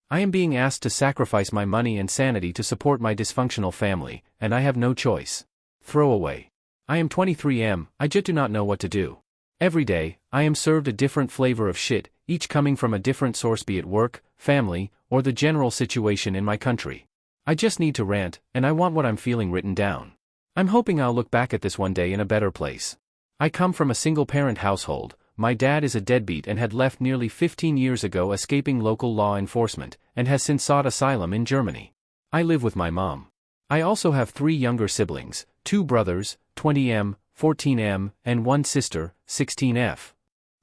I am being asked to sacrifice my money and sanity to support my dysfunctional family, and I have no choice. Throwaway. I am 23M, I just do not know what to do. Every day, I am served a different flavor of shit, each coming from a different source, be it work, family, or the general situation in my country. I just need to rant, and I want what I'm feeling written down. I'm hoping I'll look back at this one day in a better place. I come from a single-parent household. My dad is a deadbeat and had left nearly 15 years ago escaping local law enforcement, and has since sought asylum in Germany. I live with my mom. I also have 3 younger siblings, 2 brothers, 20M, 14M, and 1 sister, 16F.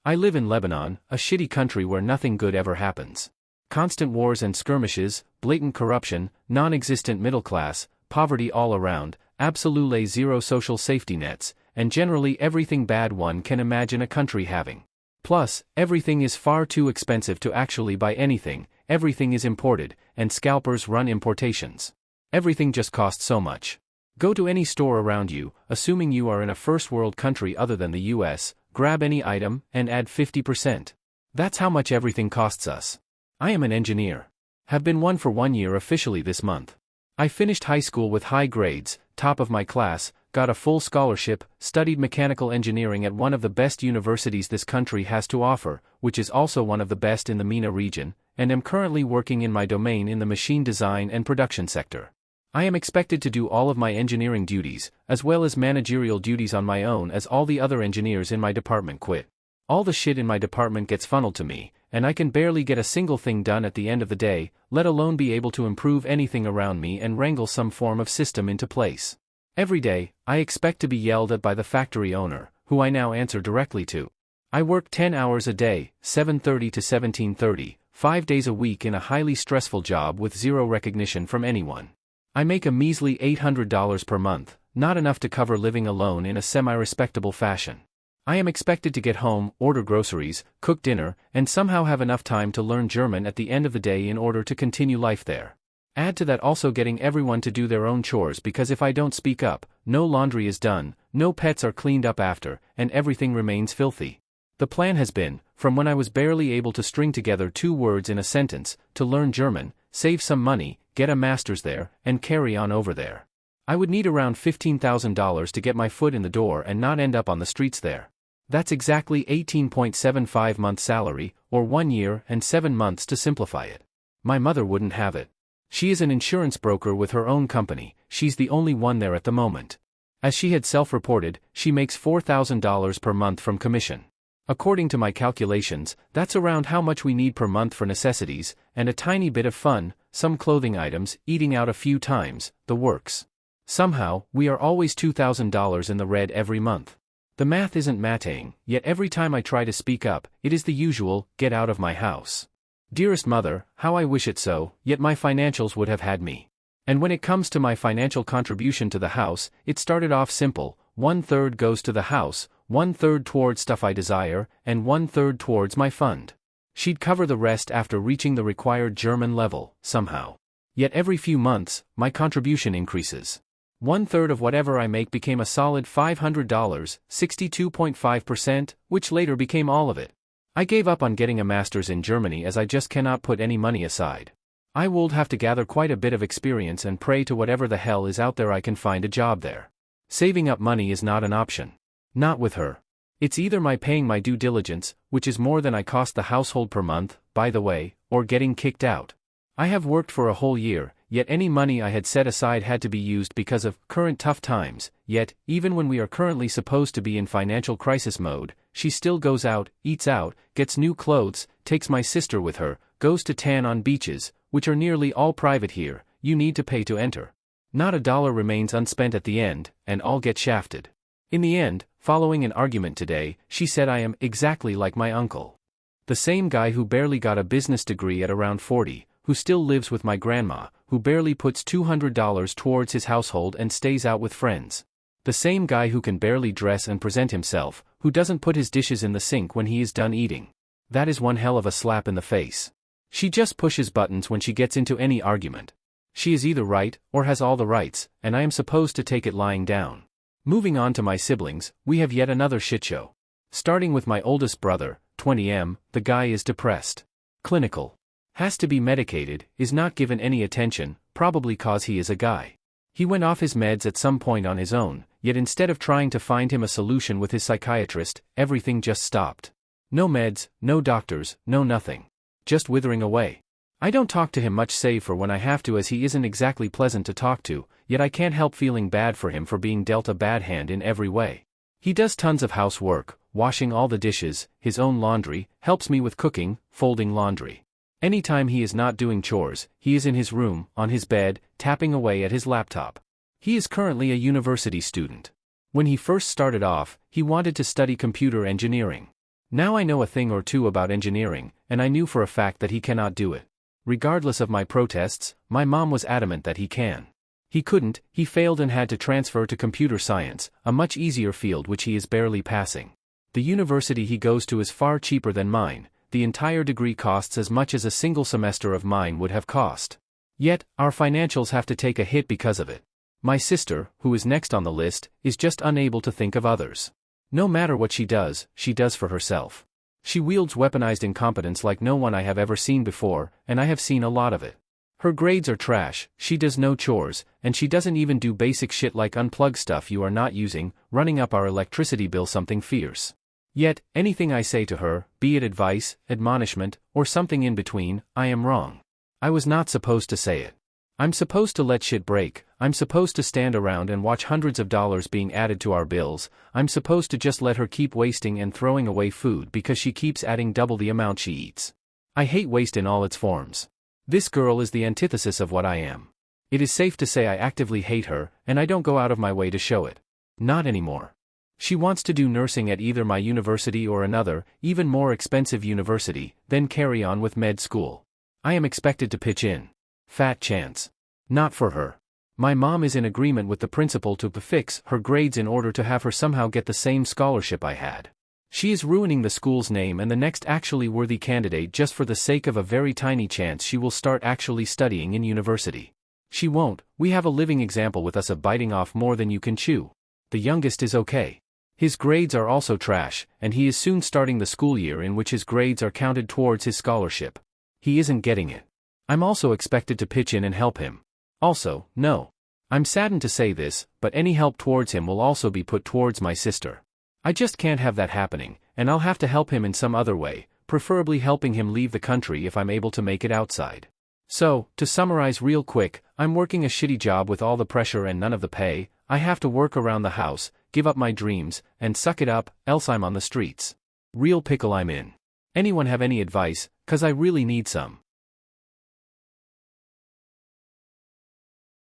I live in Lebanon, a shitty country where nothing good ever happens. Constant wars and skirmishes, blatant corruption, non-existent middle class, poverty all around, absolutely zero social safety nets, and generally everything bad one can imagine a country having. Plus, everything is far too expensive to actually buy anything, everything is imported, and scalpers run importations. Everything just costs so much. Go to any store around you, assuming you are in a first world country other than the US, grab any item, and add 50%. That's how much everything costs us. I am an engineer. Have been one for 1 year officially this month. I finished high school with high grades, top of my class, got a full scholarship, studied mechanical engineering at one of the best universities this country has to offer, which is also one of the best in the MENA region, and am currently working in my domain in the machine design and production sector. I am expected to do all of my engineering duties, as well as managerial duties on my own, as all the other engineers in my department quit. All the shit in my department gets funneled to me, and I can barely get a single thing done at the end of the day, let alone be able to improve anything around me and wrangle some form of system into place. Every day, I expect to be yelled at by the factory owner, who I now answer directly to. I work 10 hours a day, 7:30 to 17:30, 5 days a week in a highly stressful job with zero recognition from anyone. I make a measly $800 per month, not enough to cover living alone in a semi-respectable fashion. I am expected to get home, order groceries, cook dinner, and somehow have enough time to learn German at the end of the day in order to continue life there. Add to that also getting everyone to do their own chores, because if I don't speak up, no laundry is done, no pets are cleaned up after, and everything remains filthy. The plan has been, from when I was barely able to string together 2 words in a sentence, to learn German, save some money, get a master's there, and carry on over there. I would need around $15,000 to get my foot in the door and not end up on the streets there. That's exactly 18.75 months salary, or 1 year and 7 months to simplify it. My mother wouldn't have it. She is an insurance broker with her own company, she's the only one there at the moment. As she had self-reported, she makes $4,000 per month from commission. According to my calculations, that's around how much we need per month for necessities, and a tiny bit of fun, some clothing items, eating out a few times, the works. Somehow, we are always $2,000 in the red every month. The math isn't mathing, yet every time I try to speak up, it is the usual, get out of my house. Dearest mother, how I wish it so, yet my financials would have had me. And when it comes to my financial contribution to the house, it started off simple, 1/3 goes to the house, 1/3 towards stuff I desire, and 1/3 towards my fund. She'd cover the rest after reaching the required German level, somehow. Yet every few months, my contribution increases. 1/3 of whatever I make became a solid $500, 62.5%, which later became all of it. I gave up on getting a master's in Germany as I just cannot put any money aside. I would have to gather quite a bit of experience and pray to whatever the hell is out there I can find a job there. Saving up money is not an option. Not with her. It's either my paying my due diligence, which is more than I cost the household per month, by the way, or getting kicked out. I have worked for a whole year, yet any money I had set aside had to be used because of current tough times, yet, even when we are currently supposed to be in financial crisis mode, she still goes out, eats out, gets new clothes, takes my sister with her, goes to tan on beaches, which are nearly all private here, you need to pay to enter. Not a dollar remains unspent at the end, and all get shafted. In the end, following an argument today, she said I am exactly like my uncle. The same guy who barely got a business degree at around 40, who still lives with my grandma, who barely puts $200 towards his household and stays out with friends. The same guy who can barely dress and present himself, who doesn't put his dishes in the sink when he is done eating. That is one hell of a slap in the face. She just pushes buttons when she gets into any argument. She is either right, or has all the rights, and I am supposed to take it lying down. Moving on to my siblings, we have yet another shitshow. Starting with my oldest brother, 20M, the guy is depressed. Clinical. Has to be medicated, is not given any attention, probably cause he is a guy. He went off his meds at some point on his own, yet instead of trying to find him a solution with his psychiatrist, everything just stopped. No meds, no doctors, no nothing. Just withering away. I don't talk to him much save for when I have to, as he isn't exactly pleasant to talk to, yet I can't help feeling bad for him for being dealt a bad hand in every way. He does tons of housework, washing all the dishes, his own laundry, helps me with cooking, folding laundry. Anytime he is not doing chores, he is in his room, on his bed, tapping away at his laptop. He is currently a university student. When he first started off, he wanted to study computer engineering. Now I know a thing or two about engineering, and I knew for a fact that he cannot do it. Regardless of my protests, my mom was adamant that he can. He couldn't, he failed and had to transfer to computer science, a much easier field which he is barely passing. The university he goes to is far cheaper than mine, the entire degree costs as much as a single semester of mine would have cost. Yet, our financials have to take a hit because of it. My sister, who is next on the list, is just unable to think of others. No matter what she does for herself. She wields weaponized incompetence like no one I have ever seen before, and I have seen a lot of it. Her grades are trash, she does no chores, and she doesn't even do basic shit like unplug stuff you are not using, running up our electricity bill something fierce. Yet, anything I say to her, be it advice, admonishment, or something in between, I am wrong. I was not supposed to say it. I'm supposed to let shit break, I'm supposed to stand around and watch hundreds of dollars being added to our bills, I'm supposed to just let her keep wasting and throwing away food because she keeps adding double the amount she eats. I hate waste in all its forms. This girl is the antithesis of what I am. It is safe to say I actively hate her, and I don't go out of my way to show it. Not anymore. She wants to do nursing at either my university or another, even more expensive university, then carry on with med school. I am expected to pitch in. Fat chance. Not for her. My mom is in agreement with the principal to fix her grades in order to have her somehow get the same scholarship I had. She is ruining the school's name and the next actually worthy candidate just for the sake of a very tiny chance she will start actually studying in university. She won't, we have a living example with us of biting off more than you can chew. The youngest is okay. His grades are also trash, and he is soon starting the school year in which his grades are counted towards his scholarship. He isn't getting it. I'm also expected to pitch in and help him. Also, no. I'm saddened to say this, but any help towards him will also be put towards my sister. I just can't have that happening, and I'll have to help him in some other way, preferably helping him leave the country if I'm able to make it outside. So, to summarize real quick, I'm working a shitty job with all the pressure and none of the pay, I have to work around the house, give up my dreams, and suck it up, else I'm on the streets. Real pickle I'm in. Anyone have any advice, 'cause I really need some.